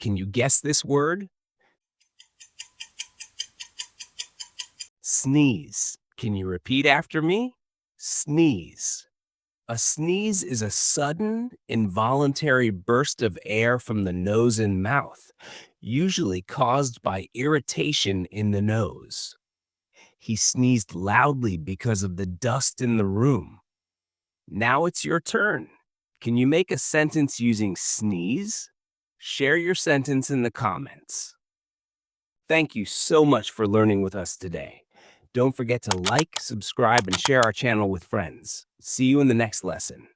Can you guess this word? Sneeze. Can you repeat after me? Sneeze. A sneeze is a sudden, involuntary burst of air from the nose and mouth, usually caused by irritation in the nose. He sneezed loudly because of the dust in the room. Now it's your turn. Can you make a sentence using sneeze? Share your sentence in the comments. Thank you so much for learning with us today. Don't forget to like, subscribe, and share our channel with friends. See you in the next lesson.